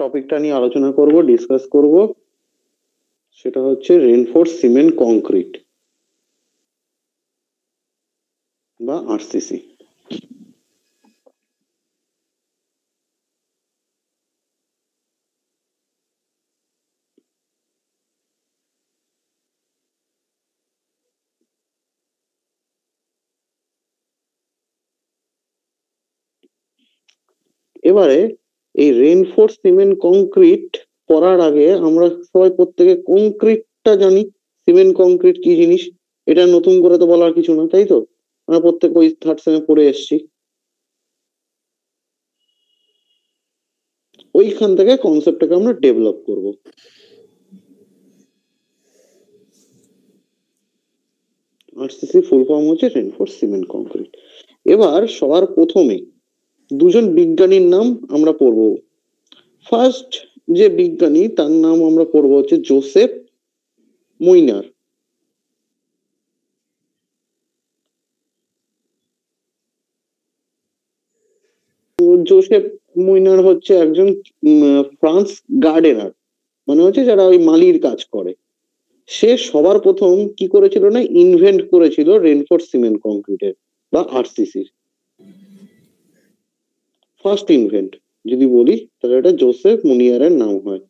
টপিকটা নিয়ে আলোচনা করব, ডিসকাস করব, সেটা হচ্ছে রেইনফোর্স সিমেন্ট কংক্রিট বা আরসিসি। এবারে এই রেইনফোর্স সিমেন্ট কংক্রিট করার আগে আমরা সবাই প্রত্যেকে কংক্রিটটা জানি, সিমেন্ট কংক্রিট কি জিনিস এটা নতুন করে তো বলার কিছু না, তাই তো? আমরা প্রত্যেক ওই থার্ড সেমে পড়ে এসেছি। ওইখান থেকে কনসেপ্টটাকে আমরা ডেভেলপ করব। আরসিসি ফুল ফর্ম হচ্ছে রেইনফোর্স সিমেন্ট কংক্রিট। এবার সবার প্রথমে দুজন বিজ্ঞানীর নাম আমরা পড়ব। ফার্স্ট যে বিজ্ঞানী তার নাম আমরা পড়ব হচ্ছে জোসেফ মুইনার। জোসেফ মুইনার হচ্ছে একজন ফ্রান্স গার্ডেনার, মানে হচ্ছে যারা ওই মালির কাজ করে। সে সবার প্রথম কি করেছিল না, ইনভেন্ট করেছিল রেইনফোর্স সিমেন্ট কংক্রিটের বা আরসিসির ফার্স্ট ইনভেন্ট। যদি বলি তাহলে এটা জোসেফ মুনিয়ারের নাম হয়।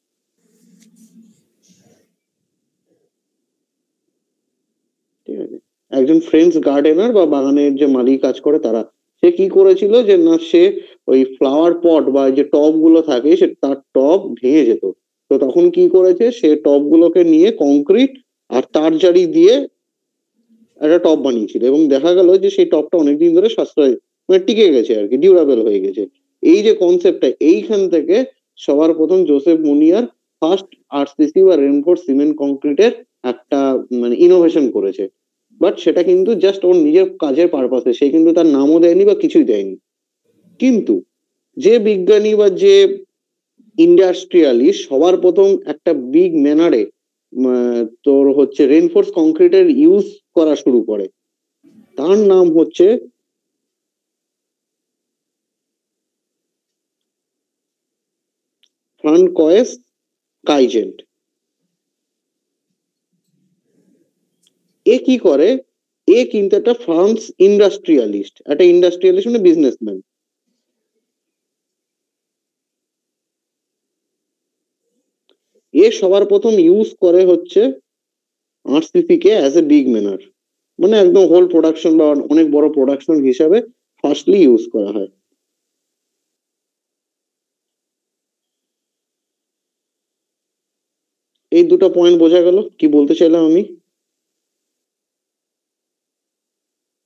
ঠিক আছে, একজন ফ্রেঞ্চ গার্ডেনার বা বাগানের যে মালি কাজ করে তারা। সে কি করেছিল যে না, সে ওই ফ্লাওয়ার পট বা যে টব গুলো থাকে সে তার টব ভেঙে যেত। তো তখন কি করেছে, সে টব গুলোকে নিয়ে কংক্রিট আর তার জালি দিয়ে একটা টব বানিয়েছিল, এবং দেখা গেল যে সেই টবটা অনেকদিন ধরে সাশ্রয় মানে টিকে গেছে আর কি, ডিউরেবল হয়ে গেছে। এই যে কনসেপ্টটা, এইখান থেকে সবার প্রথম জোসেফ মুনিয়ার ফার্স্ট আরসিসি বা রেইনফোর্স সিমেন্ট কংক্রিটের একটা মানে ইনোভেশন করেছে। বাট সেটা কিন্তু জাস্ট ওর নিজের কাজের পারপাসে, সে কিন্তু তার নামও দেয়নি বা কিছুই দেয়নি। কিন্তু যে বিজ্ঞানী বা যে ইন্ডাস্ট্রিয়ালিস্ট সবার প্রথম একটা বিগ ম্যানারে তোর হচ্ছে রেইনফোর্স কংক্রিটের ইউজ করা শুরু করে, তার নাম হচ্ছে ফ্রানকয়েস কাইজেন্ট। এ কি করে, এ কিন্তু একটা ফ্রান্স ইন্ডাস্ট্রিয়ালিস্ট, একটা ইন্ডাস্ট্রিয়ালিস্ট মানে বিজনেসম্যান। এ সবার প্রথম ইউজ করে হচ্ছে আরসিসি কে অ্যাজ এ বিগ ম্যানার, মানে একদম হোল প্রোডাকশন বা অনেক বড় প্রোডাকশন হিসাবে ফার্স্টলি ইউজ করা হয়। এই দুটো পয়েন্ট বোঝা গেল কি বলতে চাইলাম আমি?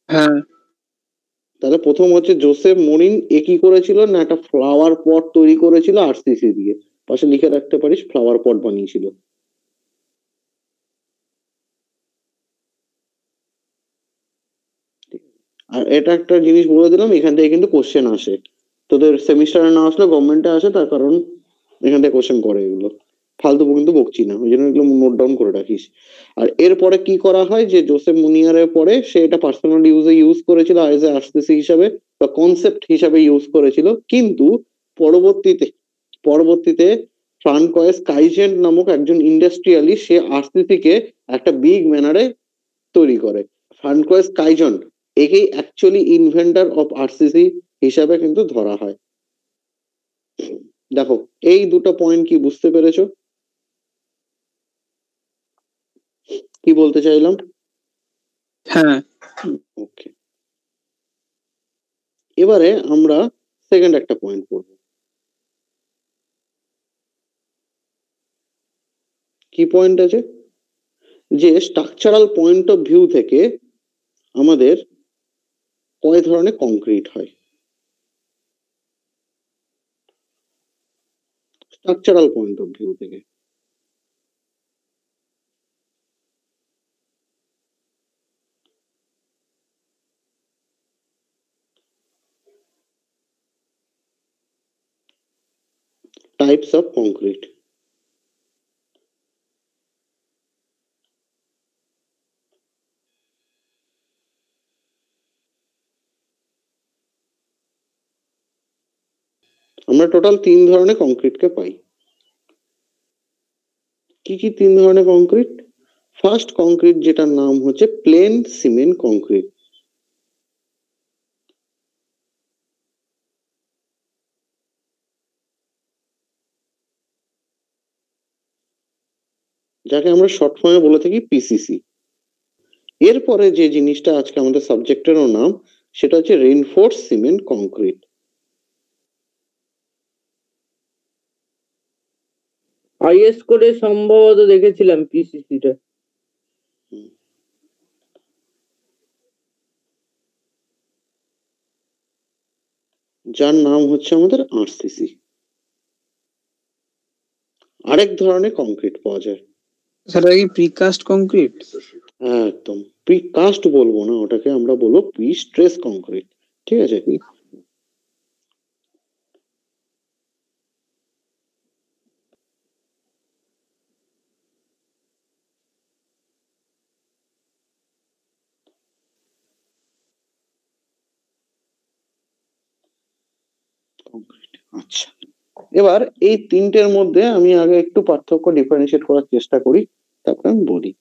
হ্যাঁ, তাহলে প্রথম হচ্ছে জোসেফ মরিন, এ কি করেছিল না, একটা ফ্লাওয়ার পট তৈরি করেছিল আরসিসি দিয়ে। পাশে লিখে রাখতে পারিস, ফ্লাওয়ার পট বানিয়েছিল। আর এটা একটা জিনিস বলে দিলাম, এখান থেকে কিন্তু কোশ্চেন আসে, তোদের সেমিস্টারে না আসলে গভর্নমেন্টে আসে, তার কারণ এখান থেকে কোশ্চেন করে এগুলো। ফালতু কিন্তু বকছি না, ওই জন্য এগুলো নোট ডাউন করে রাখিস। আর এরপরে কি করা হয়, যে জোসেফ মুনিয়ারের পরে সে এটা পার্সোনাল ইউজে ইউজ করেছিল এজ এ আরসিসি হিসাবে বা কনসেপ্ট হিসাবে ইউজ করেছিল। কিন্তু পরবর্তীতে পরবর্তীতে ফ্রানকয়েস কাইজেন্ট নামক একজন ইন্ডাস্ট্রিয়ালিস্ট সে আরসিসি কে একটা বিগ ম্যানারে তৈরি করে। ফ্রানকয়েস কাইজন, একেই অ্যাকচুয়ালি ইনভেন্টর অফ আরসিসি হিসাবে কিন্তু ধরা হয়। দেখো, এই দুটো পয়েন্ট কি বুঝতে পেরেছো কি বলতে চাইলাম? হ্যাঁ, ওকে, এবারে আমরা সেকেন্ড একটা পয়েন্ট পড়বো। কি পয়েন্ট আছে, যে স্ট্রাকচারাল পয়েন্ট অফ ভিউ থেকে আমাদের কয় ধরনের কংক্রিট হয়। স্ট্রাকচারাল পয়েন্ট অফ ভিউ থেকে টাইপস অফ কংক্রিট। আমরা টোটাল তিন ধরনের কংক্রিটকে পাই। কি কি 3 ধরনের কংক্রিট? ফার্স্ট কংক্রিট যেটার নাম হচ্ছে প্লেন সিমেন্ট কংক্রিট। যাকে আমরা শর্ট ফর্মে বলে থাকি পিসিসি। এরপরে যে জিনিসটা আজকে আমাদের সাবজেক্টেরও নাম, সেটা হচ্ছে রেইনফোর্স সিমেন্ট কংক্রিট। আইএস করে সম্ভবত দেখেছিলাম পিসিসিটা। যার নাম হচ্ছে আমাদের আরসিসি। আরেক ধরনের কংক্রিট পাওয়া যায়, সেটা কি প্রিকাস্ট কংক্রিট? একদম প্রিকাস্ট বলবো না, ওটাকে আমরা বলবো প্রি স্ট্রেস কংক্রিট। ঠিক আছে, আচ্ছা এবার এই তিনটের মধ্যে আমি আগে একটু পার্থক্য ডিফারেন্সিয়েট করার চেষ্টা করি, তারপর আমি বলি।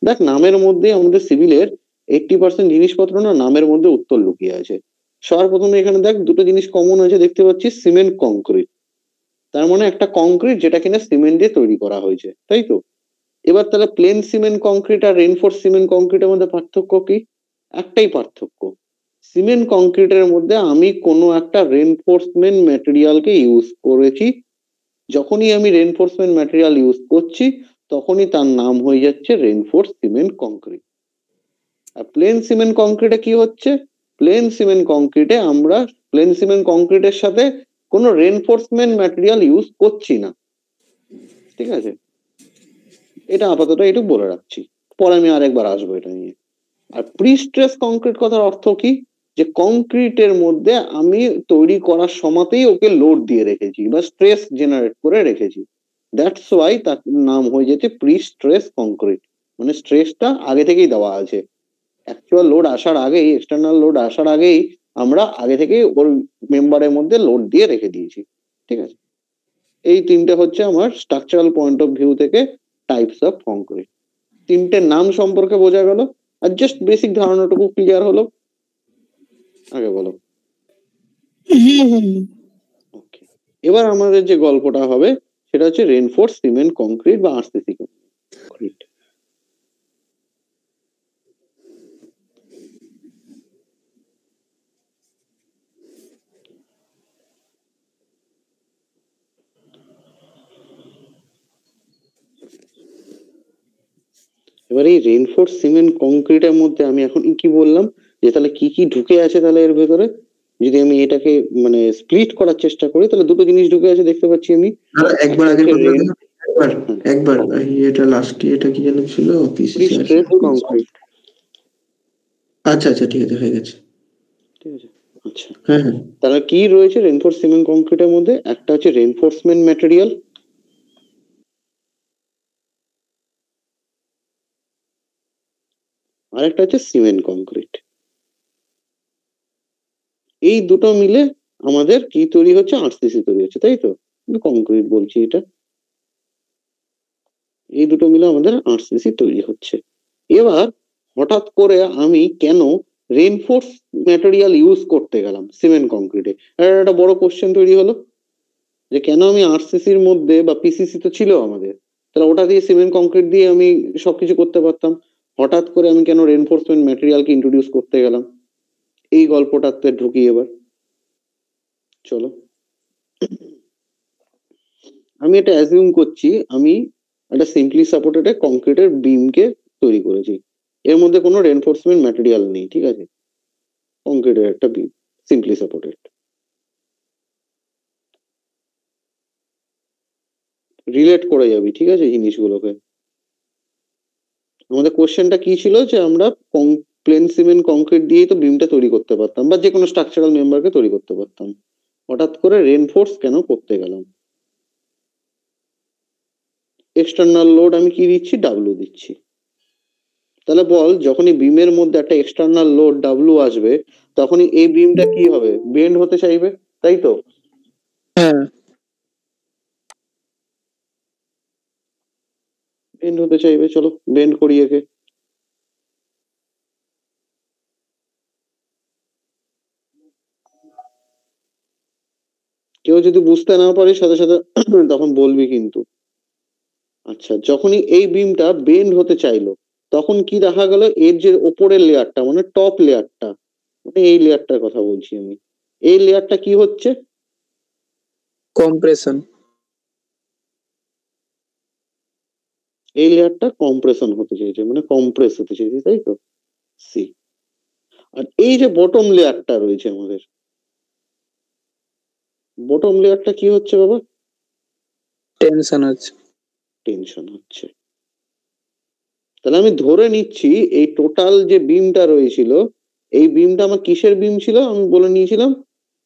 দেখ, নামের মধ্যে আমাদের সিভিলের 80% জিনিসপত্র না নামের মধ্যে উত্তর লুকিয়ে আছে। সবার প্রথমে এখানে দেখ দুটো জিনিস কমন আছে, দেখতে পাচ্ছি সিমেন্ট কংক্রিট, তার মানে একটা কংক্রিট যেটা কিনা সিমেন্ট দিয়ে তৈরি করা হয়েছে, তাই তো? এবার তাহলে প্লেন সিমেন্ট কংক্রিট আর রেইনফোর্স সিমেন্ট কংক্রিটের মধ্যে পার্থক্য কি? একটাই পার্থক্য, সিমেন্ট কংক্রিটের মধ্যে আমি কোনো একটা রেইনফোর্সমেন্ট ম্যাটেরিয়ালকে ইউজ করেছি। যখনই আমি রেইনফোর্সমেন্ট ম্যাটেরিয়াল ইউজ করছি তখনই তার নাম হয়ে যাচ্ছে রেইনফোর্স সিমেন্ট কংক্রিট। আর প্লেন সিমেন্ট কংক্রিটে কি হচ্ছে? প্লেন সিমেন্ট কংক্রিটে আমরা প্লেন সিমেন্ট কংক্রিটের সাথে কোনো রেইনফোর্সমেন্ট ম্যাটেরিয়াল ইউজ করছি না। ঠিক আছে, এটা আপাতত একটু বলে রাখছি, পরে আমি আরেকবার আসবো এটা নিয়ে। আর প্রি স্ট্রেস কংক্রিট কথার অর্থ কি? যে কংক্রিটের মধ্যে আমি তৈরি করার সময়তেই ওকে লোড দিয়ে রেখেছি বা স্ট্রেস জেনারেট করে রেখেছি, দ্যাটস ওয়াই তার নাম হয়ে যেতে প্রি স্ট্রেস কংক্রিট। মানে স্ট্রেসটা আগে থেকেই দেওয়া আছে, অ্যাকচুয়াল লোড আসার আগেই, এক্সটার্নাল লোড আসার আগেই আমরা আগে থেকেই ওর মেম্বারের মধ্যে লোড দিয়ে রেখে দিয়েছি। ঠিক আছে, এই তিনটে হচ্ছে আমার স্ট্রাকচারাল পয়েন্ট অফ ভিউ থেকে টাইপস অফ কংক্রিট। তিনটে নাম সম্পর্কে বোঝা গেল, আর জাস্ট বেসিক ধারণাটুকু ক্লিয়ার হলো। আগে বলো। ওকে, এবার আমাদের যে গল্পটা হবে সেটা হচ্ছে রেইনফোর্স সিমেন্ট কংক্রিট বা আরসিসি কংক্রিট। এবার এই রেইনফোর্স সিমেন্ট কংক্রিটের মধ্যে আমি এখন কি বললাম, যে তাহলে কি কি ঢুকে আছে তাহলে এর ভেতরে, যদি আমি এটাকে মানে স্প্লিট করার চেষ্টা করি তাহলে দুটো জিনিস ঢুকে আছে দেখতে পাচ্ছি আমি। একবার আগে একবার এটা লাস্ট এটা কি যেন ছিল, পিসিসি স্ট্রেস কংক্রিট। আচ্ছা আচ্ছা ঠিক আছে, হয়ে গেছে। ঠিক আছে, আচ্ছা হ্যাঁ হ্যাঁ, তাহলে কি রয়েছে রেইনফোর্স সিমেন্ট কংক্রিটের মধ্যে? একটা হচ্ছে রেইনফোর্সমেন্ট ম্যাটেরিয়াল, আর একটা হচ্ছে সিমেন্ট কংক্রিট। এই দুটো মিলে আমাদের কি তৈরি হচ্ছে? আরসিসি তৈরি হচ্ছে, তাই তো? কংক্রিট বলছি এটা, এই দুটো মিলে আমাদের আরসিসি তৈরি হচ্ছে। এবার হঠাৎ করে আমি কেন রেইনফোর্স ম্যাটেরিয়াল ইউজ করতে গেলাম সিমেন্ট কংক্রিটে? একটা বড় কোশ্চেন তৈরি হলো, যে কেন আমি আরসিসির মধ্যে বা পিসিসি তো ছিল আমাদের, তাহলে ওটা দিয়ে সিমেন্ট কংক্রিট দিয়ে আমি সবকিছু করতে পারতাম, হঠাৎ করে আমি কেন রেইনফোর্সমেন্ট ম্যাটেরিয়ালকে ইন্ট্রোডিউস করতে গেলাম? এই গল্পটাতে ঢুকি এবার, চলো। আমি এটা অ্যাজিউম করছি আমি একটা সিম্পলি সাপোর্টেড কংক্রিটের বিমকে তৈরি করেছি, এর মধ্যে কোনো রেইনফোর্সমেন্ট ম্যাটেরিয়াল নেই, ঠিক আছে? কংক্রিটের একটা বিম সিম্পলি সাপোর্টেড, রিলেট করে যাবি, ঠিক আছে জিনিসগুলোকে। আমাদের কোশ্চেনটা কি ছিল, যে আমরা প্লেন সিমেন্ট কংক্রিট দিয়েই তো বিমটা তৈরি করতে পারতাম বা যে কোনো স্ট্রাকচারাল মেম্বারকে তৈরি করতে পারতাম, হঠাৎ করে রেইনফোর্স কেন করতে গেলাম? এক্সটার্নাল লোড আমি কি দিচ্ছি? ডাব্লু দিচ্ছি। তাহলে বল, যখনই বিমের মধ্যে একটা এক্সটার্নাল লোড ডাব্লু আসবে তখনই এই বিমটা কি হবে? বেন্ড হতে চাইবে, তাই তো? হ্যাঁ বেন্ড হতে চাইবে, চলো বেন্ড করি একে। কেউ যদি বুঝতে না পারে সাথে সাথে তখন বলবি কিন্তু। আচ্ছা, যখনই এই বিমটা বেন্ড হতে চাইলো তখন কি দেখা গেল, এর যে ওপরের লেয়ারটা মানে টপ লেয়ারটা, মানে এই লেয়ারটার কথা বলছি আমি, এই লেয়ারটা কি হচ্ছে? কম্প্রেশন। এই লেয়ারটা কম্প্রেশন হতে চাইছে, মানে কম্প্রেস হতে চাইছে, তাই তো? সি। আর এই যে বটম লেয়ারটা রয়েছে আমাদের, বটম লেয়ারটা কি হচ্ছে বাবা? টেনশন হচ্ছে। টেনশন হচ্ছে। তাহলে আমি ধরে নিচ্ছি এই টোটাল যে বিমটা রয়েছিল, এই বিমটা আমার কিসের বিম ছিল? আমি বলে নিয়েছিলাম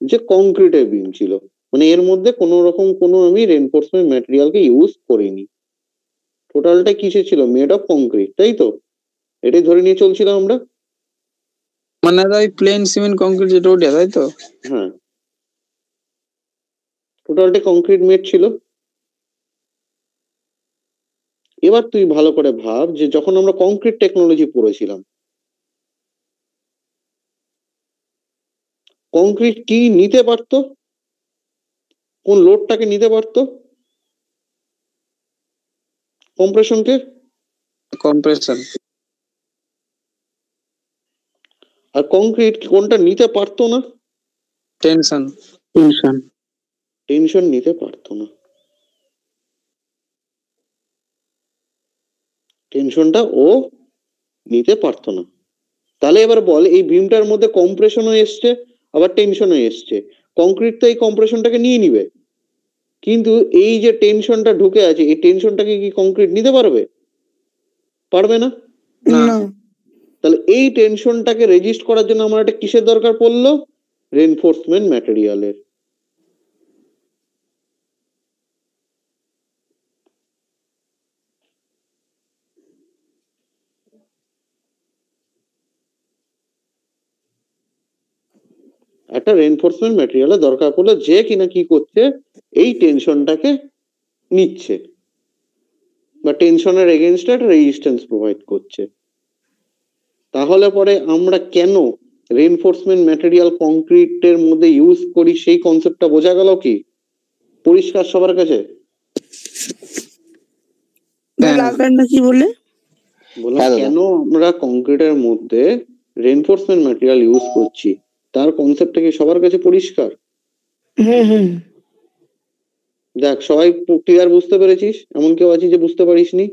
যে কংক্রিটের বিম ছিল, মানে এর মধ্যে কোনো রকম কোনো আমি রেনফোর্সমেন্ট ম্যাটেরিয়ালকে ইউজ করিনি। টোটালটা কিসে ছিল? মেড অফ কংক্রিট, তাই তো? এটাই ধরে নিয়ে চলছিলাম আমরা। মানে ওই প্লেন সিমেন্ট কংক্রিট যেটা ওটা, তাই তো? হ্যাঁ, টোটালটা কংক্রিট মেড ছিল। এবার তুই ভালো করে ভাব যে যখন আমরা কংক্রিট টেকনোলজি পড়েছিলাম, কংক্রিট কি নিতে পারতো? কোন লোডটাকে নিতে পারতো? কম্প্রেশনকে। কম্প্রেশন। আর কংক্রিট কোনটা নিতে পারতো না? টেনশন। টেনশন। টেনশন নিতে পারতো না। টেনশনটা ও নিতে পারতো না। তাহলে এবার বল, এই বিমটার মধ্যে কম্প্রেশনও এসছে আবার টেনশনও এসছে, কংক্রিট তো এই কম্প্রেশনটাকে নিয়ে নিবে, কিন্তু এই যে টেনশনটা ঢুকে আছে, এই টেনশনটাকে কি কংক্রিট নিতে পারবে? পারবে না। না। তাহলে এই টেনশনটাকে রেজিস্ট করার জন্য আমার একটা কিসের দরকার পড়লো? রেনফোর্সমেন্ট ম্যাটেরিয়ালের। একটা রেনফোর্সমেন্ট ম্যাটেরিয়ালের দরকার পড়লো যে কিনা কি করছে, এই টেনশনটাকে নিচ্ছে বা টেনশনের এগেনস্টে একটা রেজিস্ট্যান্স প্রোভাইড করছে। তাহলে পরে আমরা কেন রেনফোর্সমেন্ট ম্যাটেরিয়াল কংক্রিটের মধ্যে ইউজ করি, সেই কনসেপ্টটা বোঝা গেল কি? পরিষ্কার সবার কাছে? লাস্টটা কি বললে? বললাম কেন আমরা কংক্রিটের মধ্যে রেনফোর্সমেন্ট ম্যাটেরিয়াল ইউজ করছি, তার কনসেপ্টটা কি সবার কাছে পরিষ্কার? দেখ, সবাই ক্লিয়ার বুঝতে পেরেছিস? এমন কেউ আছিস যে বুঝতে পারিসনি?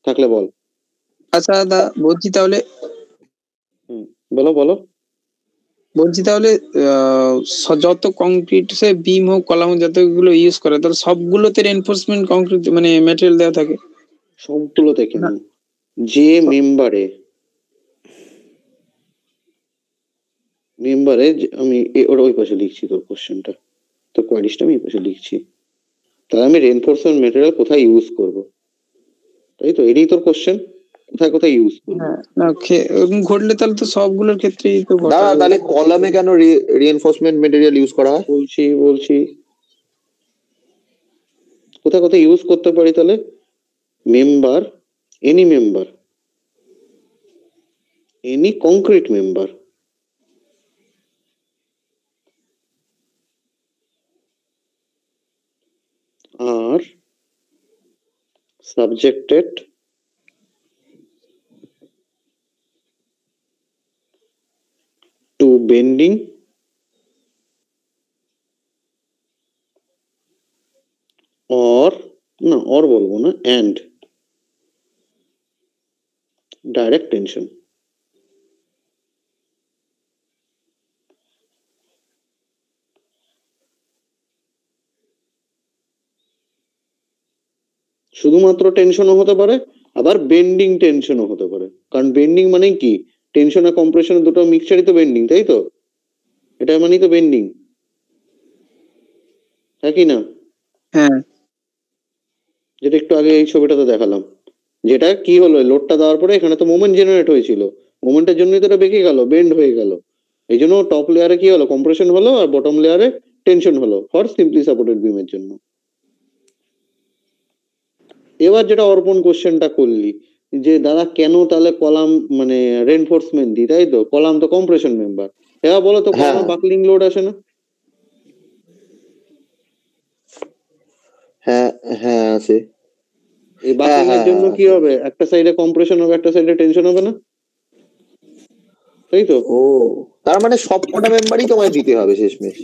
থাকলে বল। আচ্ছা দাদা, বলছি তাহলে বলো বলো। বলছি তাহলে যত কংক্রিট সে বিম হোক কলাম হোক যতগুলো ইউজ করে তাহলে সবগুলোতে রেনফোর্সমেন্ট কংক্রিট মানে ম্যাটেরিয়াল দেওয়া থাকে? সবগুলোতে কেন? যে মেম্বারে আমি ওর ওই পাশে লিখছি তোর কোশ্চেনটা, তোর কোয়ারিজটা আমি এই পাশে লিখছি। তাহলে আমি রেনফোর্সমেন্ট ম্যাটেরিয়াল কোথায় ইউজ করব, তাই তো? এটাই তোর কোশ্চেন, কোথায় কোথায় ইউজ করব? না, ঘটলে তাহলে তো সবগুলোর ক্ষেত্রেই তো ঘটে। তাহলে কলামে কেন রিইনফোর্সমেন্ট ম্যাটেরিয়াল ইউজ করা হয়? বলছি কোথায় কোথায় ইউজ করতে পারি তাহলে? মেম্বার, এনি কংক্রিট মেম্বার, আর subjected to bending or বলবো না, and direct tension। শুধুমাত্র টেনশনও হতে পারে, আবার বেন্ডিং টেনশনও হতে পারে। কারণ বেন্ডিং মানে কি? টেনশন আর কম্প্রেশন দুটো মিক্সচারই তো বেন্ডিং, তাই তো? এটা মানেই তো বেন্ডিং, হ্যাঁ কি না? হ্যাঁ। যেটা একটু আগে এই ছবিটাতে দেখালাম, যেটা কি হলো, লোডটা দেওয়ার পরে এখানে তো মোমেন্ট জেনারেট হয়েছিল, মোমেন্টের জন্যই তো এটা বেঁকে গেল, বেন্ড হয়ে গেল। এই জন্য টপ লেয়ারে কি হলো? কম্প্রেশন হলো, আর বটম লেয়ারে টেনশন হলো, ফর সিম্পলি সাপোর্টেড বিমের জন্য। এবার যেটা অর্পণ কোশ্চেনটা করলি যে দাদা কেন তাহলে কলাম মানে রেনফোর্সমেন্ট দিই, তাই তো? কলাম তো কম্প্রেশন মেম্বার। এবার বলো তো কলামে হ্যাঁ। বাকলিং লোড আসে না? হ্যাঁ হ্যাঁ আছে। এই বাকলিং এর জন্য কি হবে, একটা সাইডে কম্প্রেশন হবে, একটা সাইডে টেনশন হবে না, তাই তো? ও তার মানে সব কটা মেম্বারই তোমায় দিতে হবে শেষমেশ।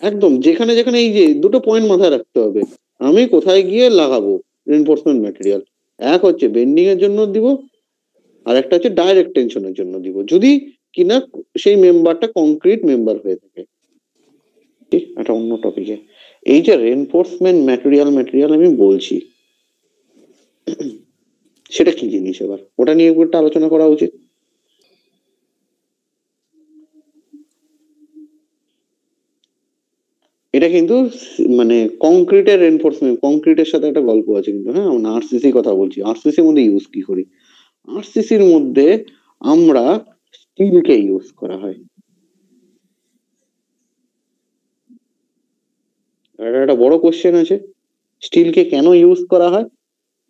একদম, যেখানে যেখানে এই যে দুটো পয়েন্ট মাথায় রাখতে হবে, আমি কোথায় গিয়ে লাগাবো রেনফোর্সমেন্ট ম্যাটেরিয়াল। এক হচ্ছে বেন্ডিং এর জন্য দিব, আর একটা হচ্ছে ডাইরেক্ট টেনশনের জন্য দিব, যদি কিনা সেই মেম্বারটা কংক্রিট মেম্বার হয়ে থাকে। ঠিক, একটা অন্য টপিকে এই যে রেনফোর্সমেন্ট ম্যাটেরিয়াল আমি বলছি, সেটা কি জিনিস, এবার ওটা নিয়ে একটু আলোচনা করা উচিত। এটা কিন্তু মানে কংক্রিটের রেনফোর্সমেন্ট, কংক্রিটের সাথে একটা গল্প আছে কিন্তু। হ্যাঁ, আমরা আরসিসি কথা বলছি, আরসিসির মধ্যে ইউজ কি করি? আরসিসির মধ্যে আমরা স্টিলকে ইউজ করা হয়। এটা একটা বড় কোশ্চেন আছে, স্টিলকে কেন ইউজ করা হয়?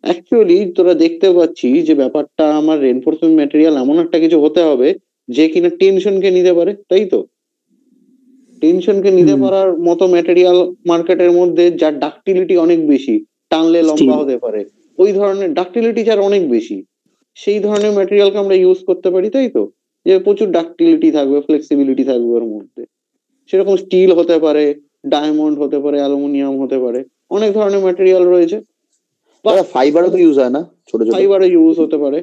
অ্যাকচুয়ালি তোরা দেখতে পাচ্ছি যে ব্যাপারটা, আমার রেনফোর্সমেন্ট ম্যাটেরিয়াল এমন একটা কিছু হতে হবে যে কিনা টেনশনকে নিতে পারে, তাই তো? টেনশনকে নিতে পারার মতো ম্যাটেরিয়াল মার্কেটের মধ্যে যার ডাক্টিলিটি অনেক বেশি, টানলে লম্বা হতে পারে, ওই ধরনের ডাক্টিলিটি যার অনেক বেশি, সেই ধরনের ম্যাটেরিয়ালকে আমরা ইউজ করতে পারি, তাই তো? যে প্রচুর ডাক্টিলিটি থাকবে, ফ্লেক্সিবিলিটি থাকবে ওর মধ্যে। সেরকম স্টিল হতে পারে, ডায়মন্ড হতে পারে, অ্যালুমিনিয়াম হতে পারে, অনেক ধরনের ম্যাটেরিয়াল রয়েছে। ফাইবারও তো ইউজ হয় না, ছোট ছোট ফাইবারে ইউজ হতে পারে,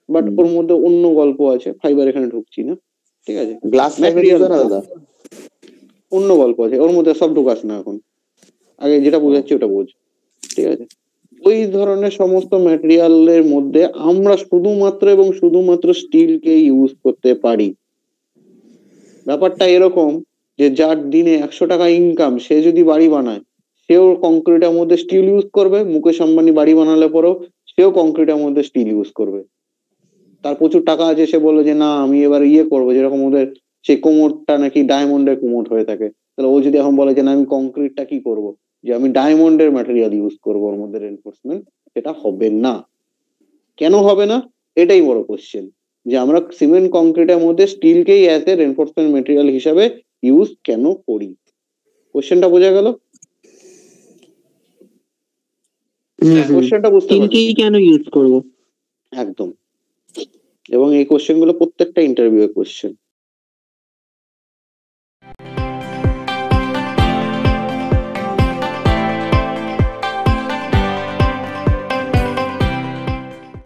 বাট ওর মধ্যে অন্য গল্প আছে, ফাইবার এখানে ঢুকছি না, ঠিক আছে? গ্লাস ম্যাটেরিয়াল না দাদা, অন্য গল্প আছে, ওর মধ্যে সব ঢুকাস না এখন, আগে যেটা বোঝাচ্ছি ওটা বোঝ, ঠিক আছে? ওই ধরনের সমস্ত ম্যাটেরিয়ালের মধ্যে আমরা শুধুমাত্র এবং শুধুমাত্র স্টিলকে ইউজ করতে পারি। ব্যাপারটা এরকম যে যার দিনে 100 টাকা ইনকাম, সে যদি বাড়ি বানায়, সেও কংক্রিটের মধ্যে স্টিল ইউজ করবে। মুকেশ আম্বানি বাড়ি বানালে পরেও সেও কংক্রিটের মধ্যে স্টিল ইউজ করবে। তার প্রচুর টাকা আছে, সে বললো যে না আমি এবার ইয়ে করবো, যেরকম ওদের সেই কোমরটা নাকি ডায়মন্ডের কোমর হয়ে থাকে, তাহলে ও যদি এখন বলে যে না আমি কংক্রিটটা কি করব, যে আমি ডায়মন্ডের ম্যাটেরিয়াল ইউজ করবো ওর মধ্যে রেনফোর্সমেন্ট, সেটা হবে না। কেন হবে না? এটাই বড় কোশ্চেন, যে আমরা সিমেন্ট কংক্রিটের মধ্যে স্টিলকেই অ্যাজ এ রেনফোর্সমেন্ট ম্যাটেরিয়াল হিসাবে ইউজ কেন করি? কোশ্চেনটা বোঝা গেল? কোশ্চেনটা বুঝতে পারছি স্টিলকেই কেন ইউজ করব? একদম। এবং এই কোশ্চেন গুলো প্রত্যেকটা ইন্টারভিউ এর কোশ্চেন।